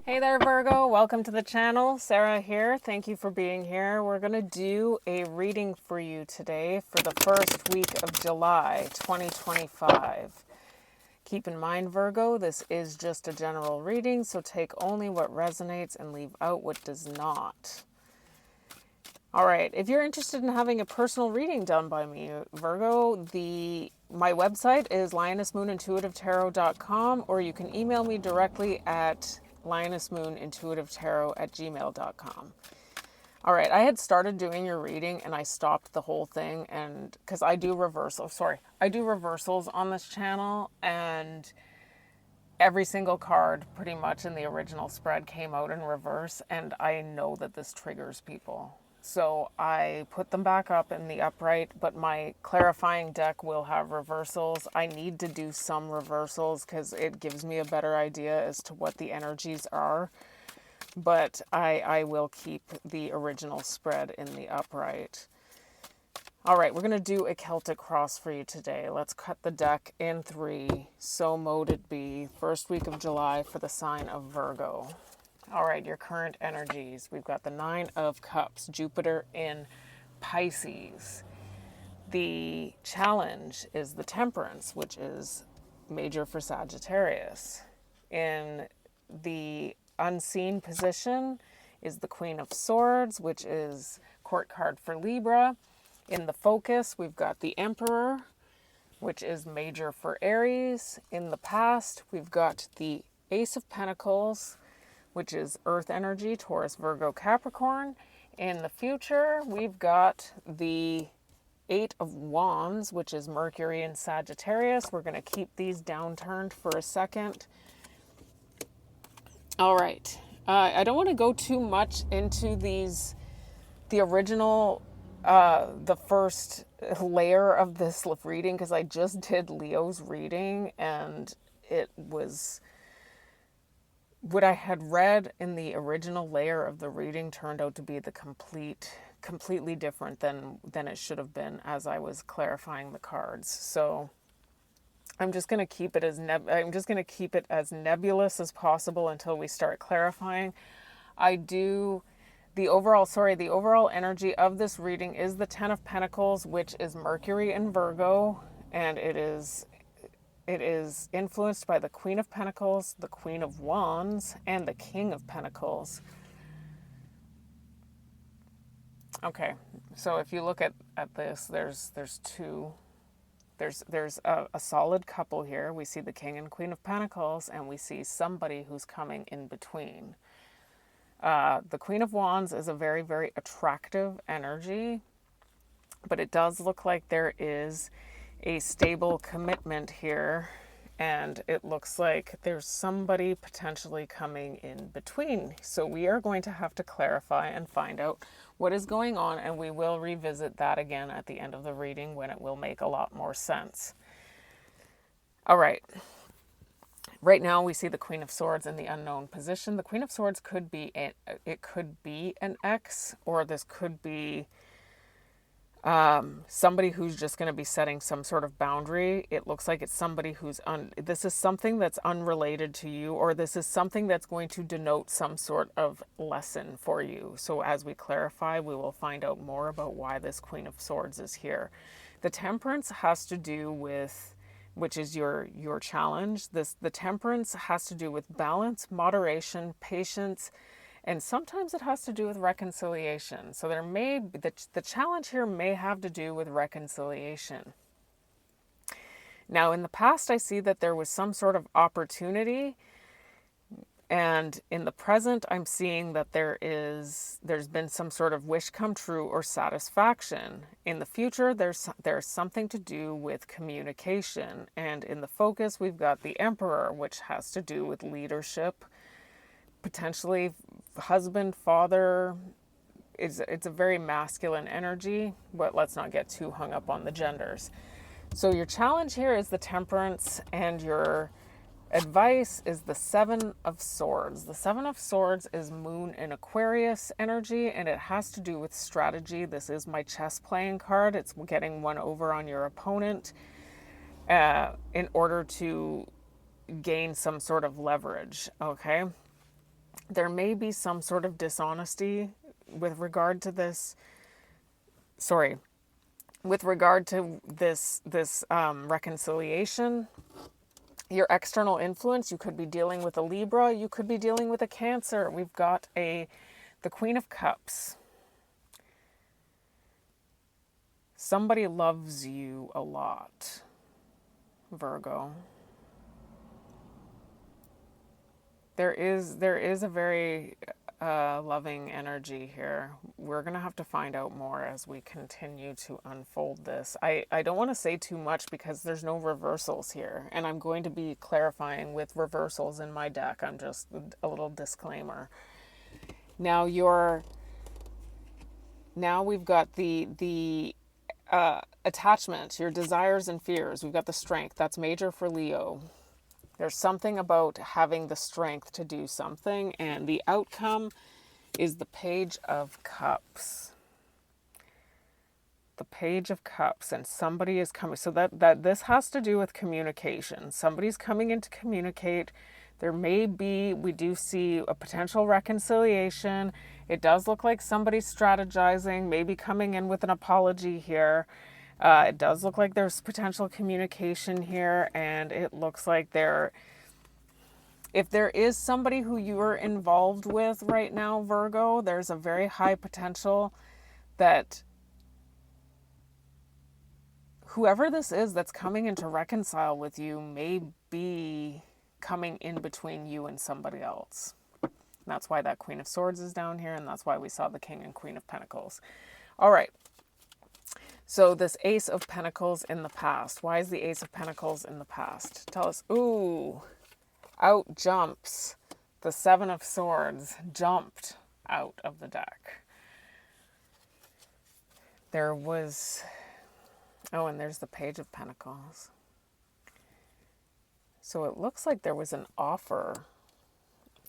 Hey there, Virgo. Welcome to the channel. Sarah here. Thank you for being here. We're going to do a reading for you today for the first week of July 2025. Keep in mind, Virgo, this is just a general reading, so take only what resonates and leave out what does not. All right, if you're interested in having a personal reading done by me, Virgo, my website is lionessmoonintuitivetarot.com, or you can email me directly at lionessmoonintuitivetarot@gmail.com. All right, I had started doing your reading and I stopped the whole thing, and because I do reversals on this channel, and every single card pretty much in the original spread came out in reverse, and I know that this triggers people. So I put them back up in the upright, but my clarifying deck will have reversals. I need to do some reversals because it gives me a better idea as to what the energies are. But I will keep the original spread in the upright. All right, we're going to do a Celtic cross for you today. Let's cut the deck in three. So mote it be. First week of July for the sign of Virgo. All right, your current energies. We've got the Nine of Cups, Jupiter in Pisces. The challenge is the Temperance, which is major for Sagittarius. In the unseen position is the Queen of Swords, which is court card for Libra. In the focus, we've got the Emperor, which is major for Aries. In the past, we've got the Ace of Pentacles, which is earth energy, Taurus, Virgo, Capricorn. In the future, we've got the Eight of Wands, which is Mercury and Sagittarius. We're going to keep these downturned for a second. All right. I don't want to go too much into the original, the first layer of this reading, because I just did Leo's reading, and it was... what I had read in the original layer of the reading turned out to be the completely different than it should have been as I was clarifying the cards. So I'm just going to keep it as nebulous as possible until we start clarifying. The overall energy of this reading is the Ten of Pentacles, which is Mercury in Virgo, and it is influenced by the Queen of Pentacles, the Queen of Wands, and the King of Pentacles. Okay, so if you look at this, there's a solid couple here. We see the King and Queen of Pentacles, and we see somebody who's coming in between. The Queen of Wands is a very, very attractive energy, but it does look like there is a stable commitment here, and it looks like there's somebody potentially coming in between. So we are going to have to clarify and find out what is going on, and we will revisit that again at the end of the reading when it will make a lot more sense. All right. Right now we see the Queen of Swords in the unknown position. The Queen of Swords could be an ex, or this could be somebody who's just going to be setting some sort of boundary. It looks like it's somebody this is something that's unrelated to you, or this is something that's going to denote some sort of lesson for you. So as we clarify, we will find out more about why this Queen of Swords is here. The Temperance has to do with, which is your challenge. The Temperance has to do with balance, moderation, patience, and sometimes it has to do with reconciliation. So the challenge here may have to do with reconciliation. Now, in the past, I see that there was some sort of opportunity, and in the present, I'm seeing that there's been some sort of wish come true or satisfaction. In the future, there's something to do with communication, and in the focus, we've got the Emperor, which has to do with leadership, potentially husband, father. It's a very masculine energy, but let's not get too hung up on the genders. So your challenge here is the Temperance, and your advice is the Seven of Swords. The Seven of Swords is Moon in Aquarius energy, and it has to do with strategy. This is my chess playing card. It's getting one over on your opponent in order to gain some sort of leverage, okay? There may be some sort of dishonesty with regard to this. Sorry, with regard to this reconciliation. Your external influence, you could be dealing with a Libra, you could be dealing with a Cancer. We've got the Queen of Cups. Somebody loves you a lot, Virgo. There is a very loving energy here. We're going to have to find out more as we continue to unfold this. I don't want to say too much because there's no reversals here, and I'm going to be clarifying with reversals in my deck. I'm just a little disclaimer. Now we've got the attachment, your desires and fears. We've got the strength. That's major for Leo. There's something about having the strength to do something, and the outcome is the Page of Cups. The Page of Cups, and somebody is coming. So that this has to do with communication. Somebody's coming in to communicate. There may be, we do see a potential reconciliation. It does look like somebody's strategizing, maybe coming in with an apology here. It does look like there's potential communication here, and it looks like if there is somebody who you are involved with right now, Virgo, there's a very high potential that whoever this is that's coming in to reconcile with you may be coming in between you and somebody else. That's why that Queen of Swords is down here, and that's why we saw the King and Queen of Pentacles. All right. So this Ace of Pentacles in the past. Why is the Ace of Pentacles in the past? Tell us. Ooh, out jumps the Seven of Swords. Jumped out of the deck. There was... Oh, and there's the Page of Pentacles. So it looks like there was an offer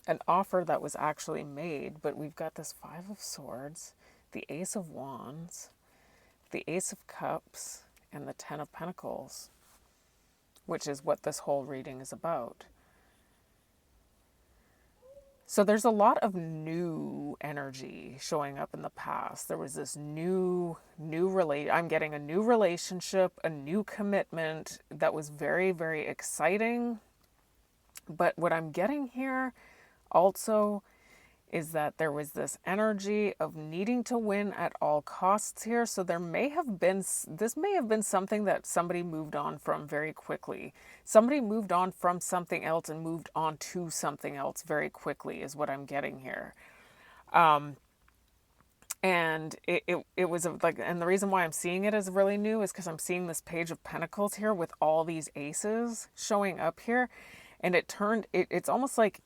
that was actually made, but we've got this Five of Swords, the Ace of Wands, the Ace of Cups, and the Ten of Pentacles, which is what this whole reading is about. So there's a lot of new energy showing up in the past. There was this I'm getting a new relationship, a new commitment that was very, very exciting. But what I'm getting here also is that there was this energy of needing to win at all costs here. So this may have been something that somebody moved on from very quickly. Somebody moved on from something else and moved on to something else very quickly is what I'm getting here. And it was like, and the reason why I'm seeing it as really new is because I'm seeing this Page of Pentacles here with all these aces showing up here. And it's almost like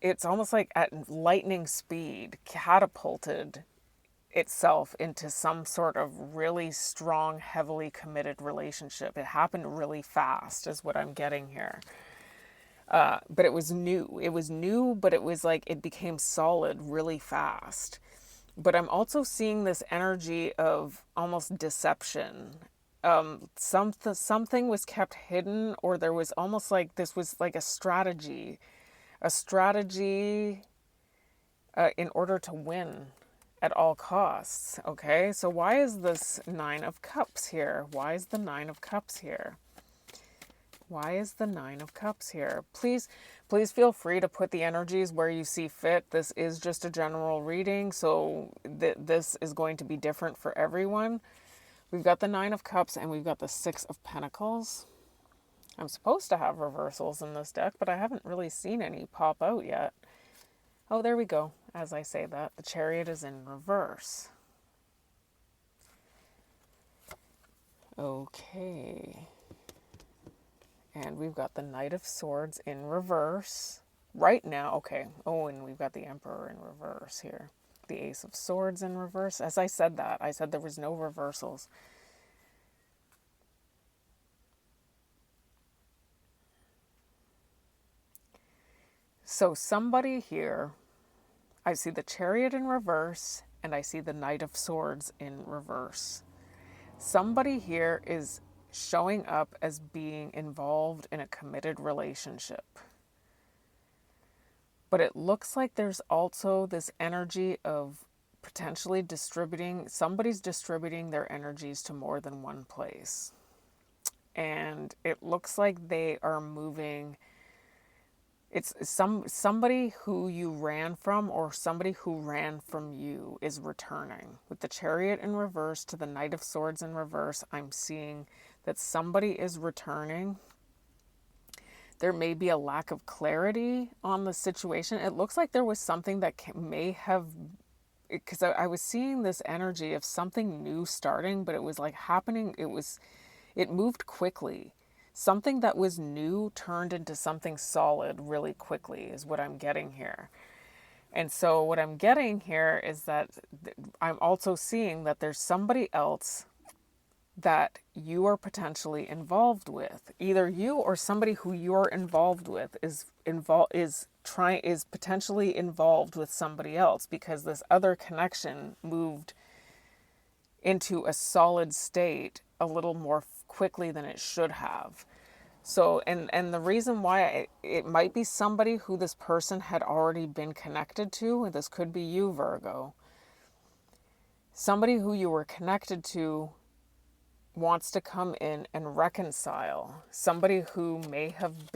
it's almost like at lightning speed catapulted itself into some sort of really strong, heavily committed relationship. It happened really fast is what I'm getting here. But it was new. It was new, but it was like it became solid really fast. But I'm also seeing this energy of almost deception. Something was kept hidden, or there was almost like this was like a strategy in order to win at all costs. Okay, so why is this Nine of Cups here? Why is the Nine of Cups here? Why is the Nine of Cups here? Please feel free to put the energies where you see fit. This is just a general reading, so this is going to be different for everyone. We've got the Nine of Cups and we've got the Six of Pentacles. I'm supposed to have reversals in this deck, but I haven't really seen any pop out yet. Oh, there we go. As I say that, the Chariot is in reverse. Okay. And we've got the Knight of Swords in reverse. Right now, okay. Oh, and we've got the Emperor in reverse here. The Ace of Swords in reverse. As I said that, I said there was no reversals. So somebody here, I see the Chariot in reverse, and I see the Knight of Swords in reverse. Somebody here is showing up as being involved in a committed relationship. But it looks like there's also this energy of potentially somebody's distributing their energies to more than one place. And it looks like they are moving. It's somebody who you ran from, or somebody who ran from you is returning. With the Chariot in reverse to the Knight of Swords in reverse, I'm seeing that somebody is returning. There may be a lack of clarity on the situation. It looks like there was something that may have, because I was seeing this energy of something new starting, but it was like happening. It moved quickly. Something that was new turned into something solid really quickly is what I'm getting here. And so what I'm getting here is that I'm also seeing that there's somebody else that you are potentially involved with. Either you or somebody who you're involved with is potentially involved with somebody else, because this other connection moved into a solid state a little more quickly than it should have. So, and the reason why it might be somebody who this person had already been connected to, this could be you, Virgo. Somebody who you were connected to wants to come in and reconcile. Somebody who you may have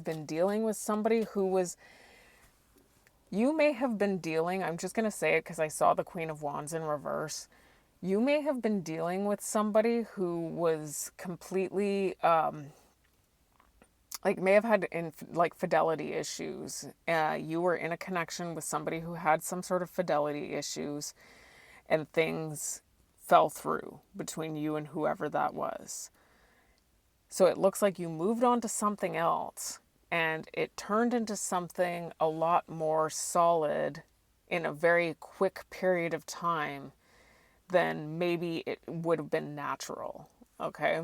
been dealing with somebody who was, I'm just going to say it because I saw the Queen of Wands in reverse. You may have been dealing with somebody who was completely, may have had fidelity issues. You were in a connection with somebody who had some sort of fidelity issues, and things fell through between you and whoever that was. So it looks like you moved on to something else, and it turned into something a lot more solid in a very quick period of time than maybe it would have been natural. Okay.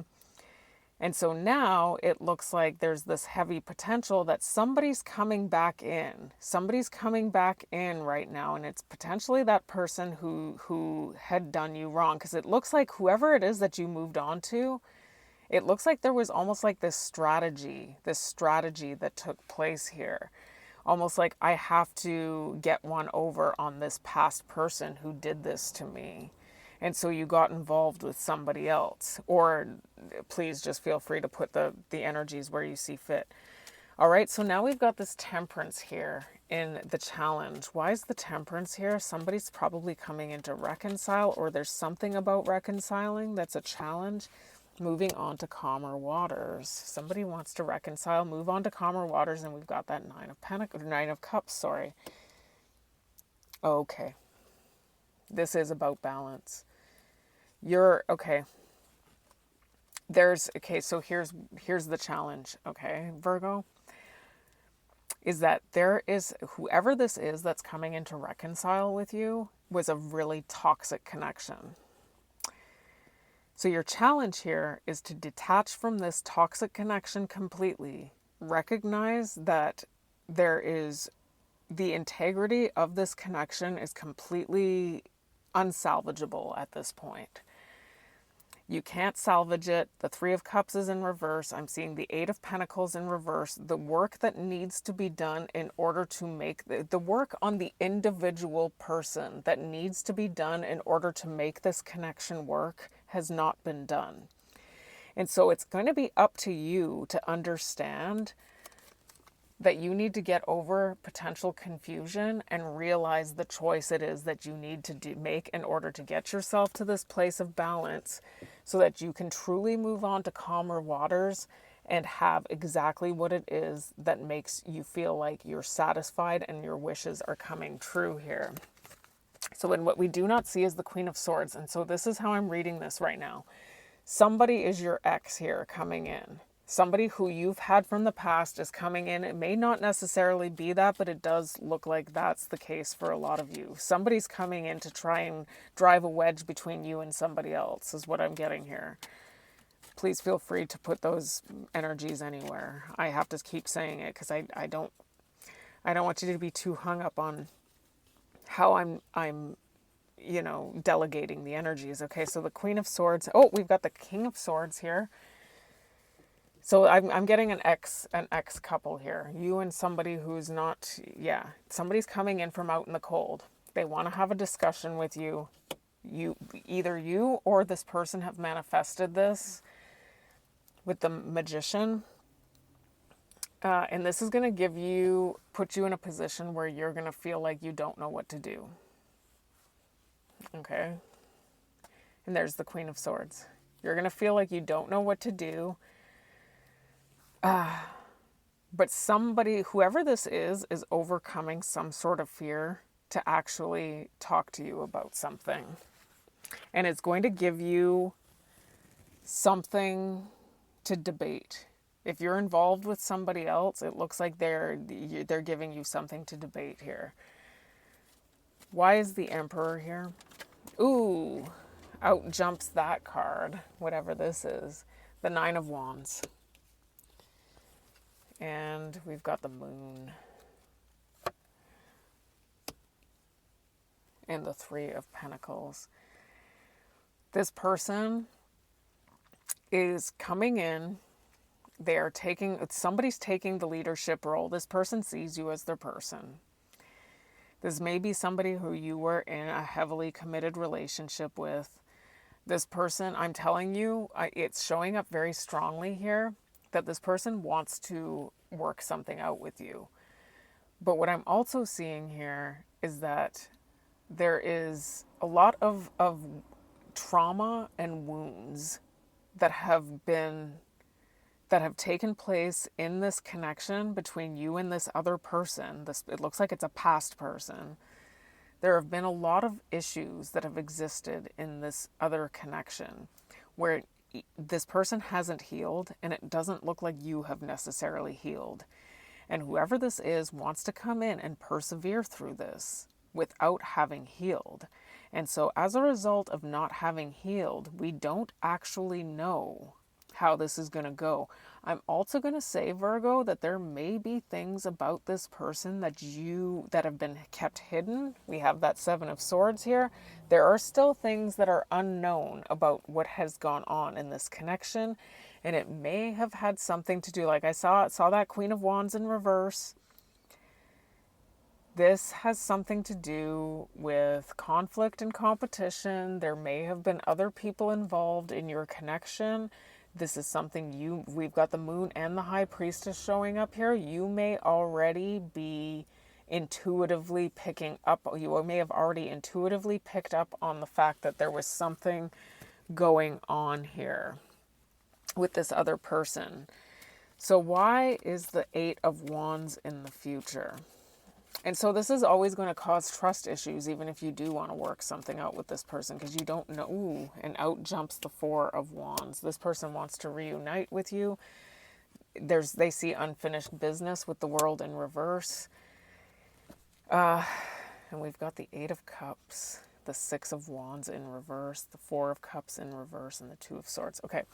And so now it looks like there's this heavy potential that somebody's coming back in. Somebody's coming back in right now, and it's potentially that person who had done you wrong. Because it looks like whoever it is that you moved on to, it looks like there was almost like this strategy that took place here. Almost like, I have to get one over on this past person who did this to me. And so you got involved with somebody else. Or please just feel free to put the energies where you see fit. All right, so now we've got this Temperance here in the challenge. Why is the Temperance here? Somebody's probably coming in to reconcile, or there's something about reconciling that's a challenge. Moving on to calmer waters. Somebody wants to reconcile, move on to calmer waters, and we've got that Nine of Cups, sorry. Okay. This is about balance. Okay. So here's the challenge, okay, Virgo, is that there is, whoever this is that's coming in to reconcile with you was a really toxic connection. So your challenge here is to detach from this toxic connection completely. Recognize that the integrity of this connection is completely unsalvageable at this point. You can't salvage it. The Three of Cups is in reverse. I'm seeing the Eight of Pentacles in reverse. The work that needs to be done in order to make the work on the individual person that needs to be done in order to make this connection work has not been done. And so it's going to be up to you to understand that you need to get over potential confusion and realize the choice it is that you need to make in order to get yourself to this place of balance, so that you can truly move on to calmer waters and have exactly what it is that makes you feel like you're satisfied and your wishes are coming true here. So what we do not see is the Queen of Swords. And so this is how I'm reading this right now. Somebody is your ex here coming in. Somebody who you've had from the past is coming in. It may not necessarily be that, but it does look like that's the case for a lot of you. Somebody's coming in to try and drive a wedge between you and somebody else, is what I'm getting here. Please feel free to put those energies anywhere. I have to keep saying it because I don't want you to be too hung up on how I'm delegating the energies. Okay, so the Queen of Swords. Oh, we've got the King of Swords here. So I'm getting an ex couple here. You and somebody who's not, yeah, somebody's coming in from out in the cold. They want to have a discussion with you. Either you or this person have manifested this with the magician. And this is going to put you in a position where you're going to feel like you don't know what to do. Okay? And there's the Queen of Swords. You're going to feel like you don't know what to do. But somebody, whoever this is overcoming some sort of fear to actually talk to you about something. And it's going to give you something to debate. If you're involved with somebody else, it looks like they're giving you something to debate here. Why is the Emperor here? Ooh, out jumps that card, whatever this is. The Nine of Wands. And we've got the Moon. And the Three of Pentacles. This person is coming in. Somebody's taking the leadership role. This person sees you as their person. This may be somebody who you were in a heavily committed relationship with. This person, I'm telling you, it's showing up very strongly here that this person wants to work something out with you. But what I'm also seeing here is that there is a lot of trauma and wounds that have taken place in this connection between you and this other person. It looks like it's a past person. There have been a lot of issues that have existed in this other connection where this person hasn't healed, and it doesn't look like you have necessarily healed. And whoever this is wants to come in and persevere through this without having healed. And so as a result of not having healed, we don't actually know how this is going to go. I'm also going to say, Virgo, that there may be things about this person that have been kept hidden. We have that Seven of Swords here. There are still things that are unknown about what has gone on in this connection, and it may have had something to do, like I saw that Queen of Wands in reverse. This has something to do with conflict and competition. There may have been other people involved in your connection. This is something we've got the Moon and the High Priestess showing up here. You may already be intuitively picking up, you may have already intuitively picked up on the fact that there was something going on here with this other person. So why is the Eight of Wands in the future? And so this is always going to cause trust issues, even if you do want to work something out with this person, because you don't know. Ooh, and out jumps the Four of Wands. This person wants to reunite with you. They see unfinished business with the World in reverse. And we've got the Eight of Cups, the Six of Wands in reverse, the Four of Cups in reverse, and the Two of Swords. Okay,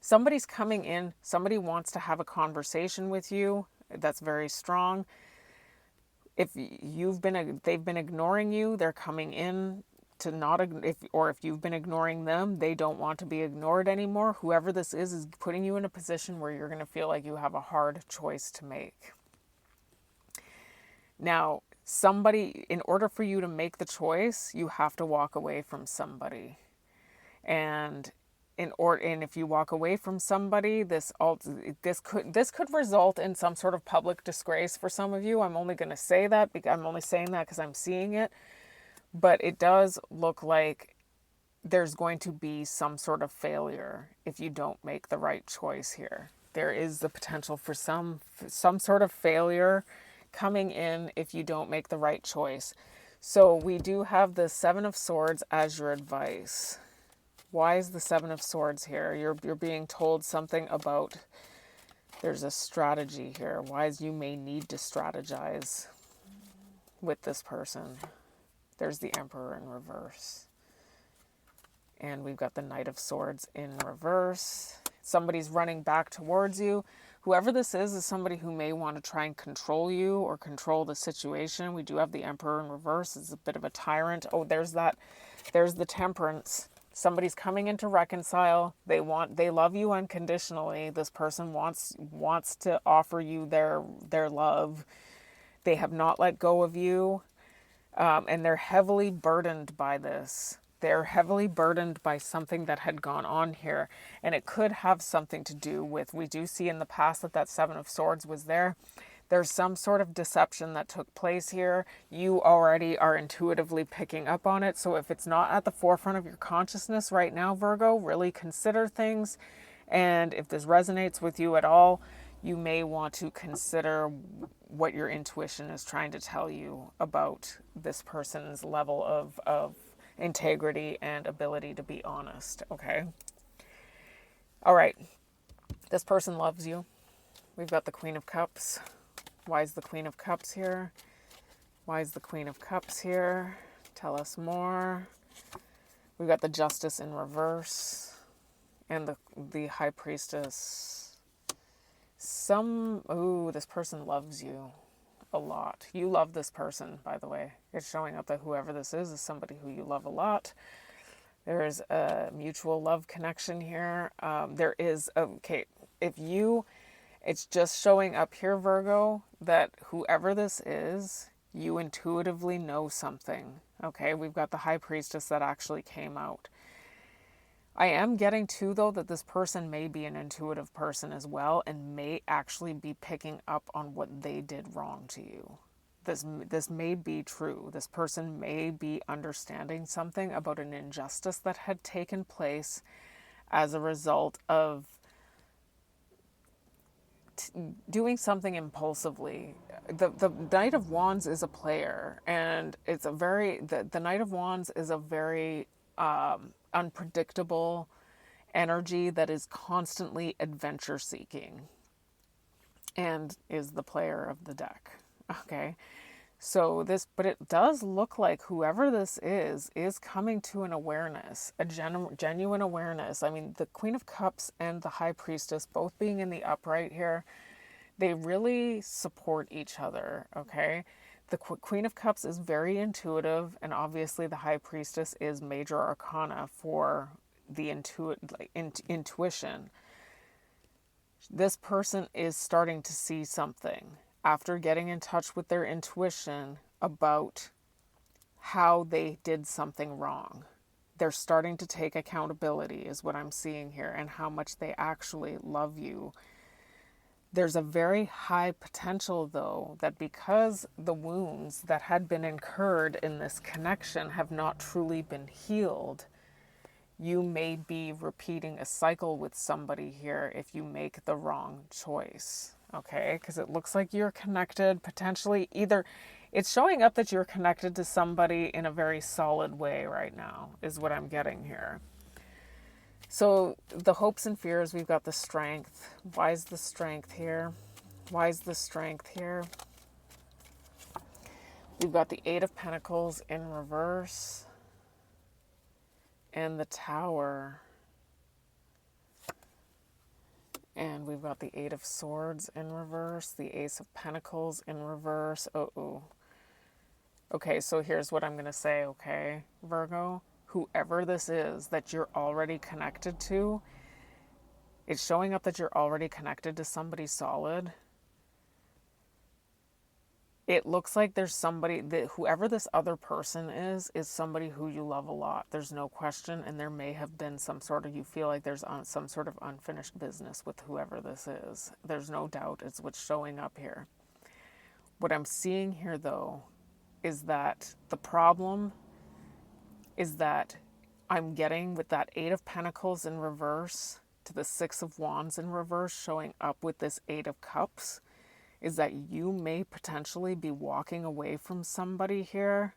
somebody's coming in. Somebody wants to have a conversation with you. That's very strong. If they've been ignoring you, they're coming in to not, if you've been ignoring them, they don't want to be ignored anymore. Whoever this is putting you in a position where you're going to feel like you have a hard choice to make. Now, in order for you to make the choice, you have to walk away from somebody. And if you walk away from somebody, this could result in some sort of public disgrace for some of you. I'm only going to say that because I'm only saying that because I'm seeing it. But it does look like there's going to be some sort of failure if you don't make the right choice here. There is the potential for some sort of failure coming in if you don't make the right choice. So we do have the Seven of Swords as your advice. Why is the Seven of Swords here? You're being told something about, there's a strategy here. Why is you may need to strategize with this person. There's the Emperor in reverse. And we've got the Knight of Swords in reverse. Somebody's running back towards you. Whoever this is somebody who may want to try and control you or control the situation. We do have the Emperor in reverse. It's a bit of a tyrant. Oh, there's the Temperance. Somebody's coming in to reconcile. They love you unconditionally. This person wants to offer you their love. They have not let go of you, and they're heavily burdened by this. They're heavily burdened by something that had gone on here, and it could have something to do with, we do see in the past that Seven of Swords was there. There's some sort of deception that took place here. You already are intuitively picking up on it. So if it's not at the forefront of your consciousness right now, Virgo, really consider things. And if this resonates with you at all, you may want to consider what your intuition is trying to tell you about this person's level of integrity and ability to be honest, okay? All right. This person loves you. We've got the Queen of Cups. Why is the Queen of Cups here? Why is the Queen of Cups here? Tell us more. We've got the Justice in reverse and the High Priestess. This person loves you a lot. You love this person, by the way. It's showing up that whoever this is somebody who you love a lot. There is a mutual love connection here. It's just showing up here, Virgo, that whoever this is, you intuitively know something. Okay, we've got the High Priestess that actually came out. I am getting too, though, that this person may be an intuitive person as well and may actually be picking up on what they did wrong to you. This may be true. This person may be understanding something about an injustice that had taken place as a result of doing something impulsively. The Knight of Wands is a player, and it's the Knight of Wands is a very unpredictable energy that is constantly adventure seeking and is the player of the deck. Okay. So but it does look like whoever this is coming to an awareness, a genuine awareness. I mean, the Queen of Cups and the High Priestess, both being in the upright here, they really support each other, okay? The Queen of Cups is very intuitive, and obviously the High Priestess is major arcana for the intuition. This person is starting to see something after getting in touch with their intuition about how they did something wrong. They're starting to take accountability is what I'm seeing here, and how much they actually love you. There's a very high potential, though, that because the wounds that had been incurred in this connection have not truly been healed, you may be repeating a cycle with somebody here if you make the wrong choice. Okay, because it looks like you're connected, potentially either it's showing up that you're connected to somebody in a very solid way right now, is what I'm getting here. So the hopes and fears, we've got the Strength. Why is the Strength here? Why is the Strength here? We've got the Eight of Pentacles in reverse and the Tower. And we've got the Eight of Swords in reverse, the Ace of Pentacles in reverse. Okay, so here's what I'm going to say, okay, Virgo? Whoever this is that you're already connected to, it's showing up that you're already connected to somebody solid. It looks like there's somebody, whoever this other person is somebody who you love a lot. There's no question, and there may have been you feel like there's some sort of unfinished business with whoever this is. There's no doubt it's what's showing up here. What I'm seeing here, though, is that the problem is that I'm getting with that Eight of Pentacles in reverse to the Six of Wands in reverse showing up with this Eight of Cups, is that you may potentially be walking away from somebody here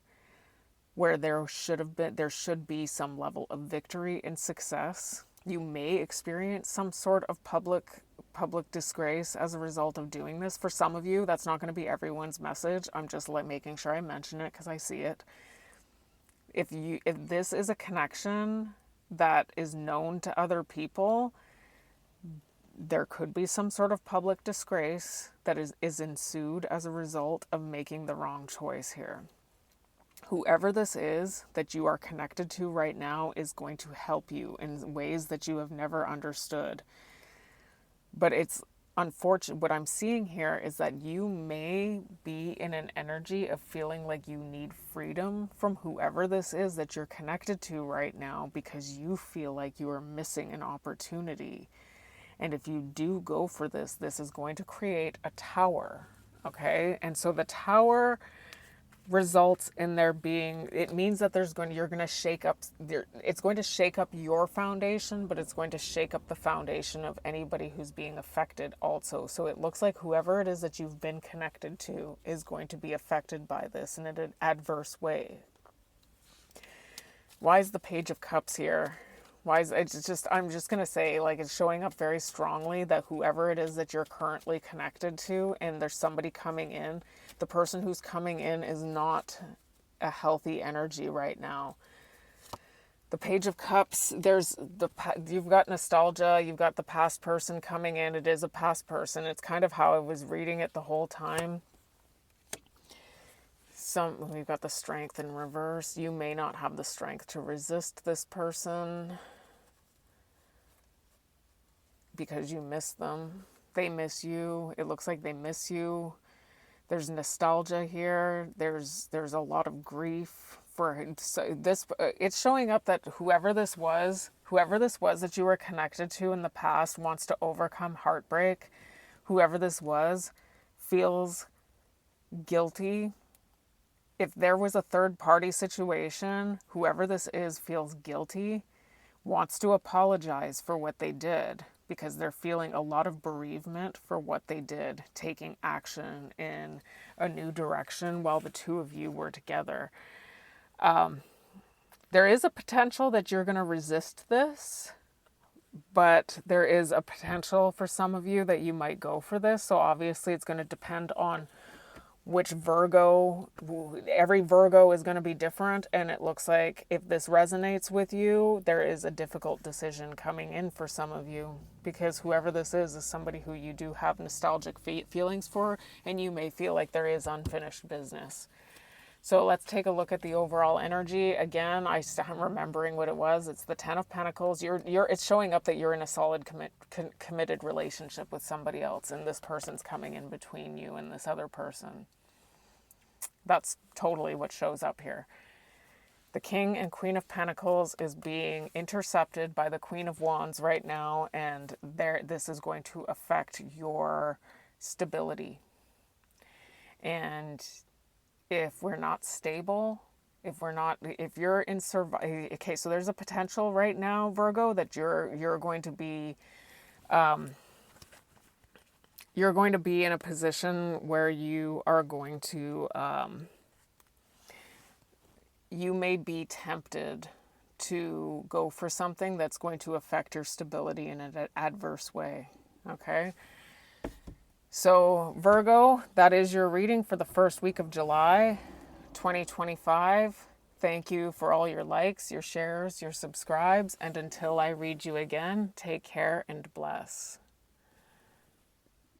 where there should be some level of victory and success. You may experience some sort of public disgrace as a result of doing this. For some of you, that's not going to be everyone's message. I'm just making sure I mention it because I see it. If this is a connection that is known to other people, there could be some sort of public disgrace that is ensued as a result of making the wrong choice here. whoever this is that you are connected to right now is going to help you in ways that you have never understood. But it's unfortunate. What I'm seeing here is that you may be in an energy of feeling like you need freedom from whoever this is that you're connected to right now, because you feel like you are missing an opportunity. And if you do go for this, this is going to create a tower. Okay? And so the tower results in there being, it means that you're going to shake up, it's going to shake up your foundation, but it's going to shake up the foundation of anybody who's being affected also. So it looks like whoever it is that you've been connected to is going to be affected by this in an adverse way. Why is the Page of Cups here? Why is it's just, I'm just going to say, like, it's showing up very strongly that whoever it is that you're currently connected to, and there's somebody coming in, the person who's coming in is not a healthy energy right now. The Page of Cups, you've got nostalgia, you've got the past person coming in. It is a past person. It's kind of how I was reading it the whole time. We've got the Strength in reverse. You may not have the strength to resist this person because you miss them. They miss you. It looks like they miss you. There's nostalgia here. There's a lot of grief for this. It's showing up that whoever this was that you were connected to in the past wants to overcome heartbreak. Whoever this was feels guilty. If there was a third party situation, whoever this is feels guilty, wants to apologize for what they did, because they're feeling a lot of bereavement for what they did, taking action in a new direction while the two of you were together. There is a potential that you're going to resist this, but there is a potential for some of you that you might go for this. So obviously it's going to depend on which Virgo. Every Virgo is going to be different, and it looks like if this resonates with you, there is a difficult decision coming in for some of you, because whoever this is somebody who you do have nostalgic feelings for, and you may feel like there is unfinished business. So let's take a look at the overall energy. Again, I'm remembering what it was. It's the Ten of Pentacles. It's showing up that you're in a solid, committed relationship with somebody else, and this person's coming in between you and this other person. That's totally what shows up here. The King and Queen of Pentacles is being intercepted by the Queen of Wands right now, and this is going to affect your stability. And if we're not stable, if you're in okay, so there's a potential right now, Virgo, that you're going to be in a position where you are going to you may be tempted to go for something that's going to affect your stability in an adverse way. Okay? So Virgo, that is your reading for the first week of July 2025. Thank you for all your likes, your shares, your subscribes, and until I read you again, take care and bless.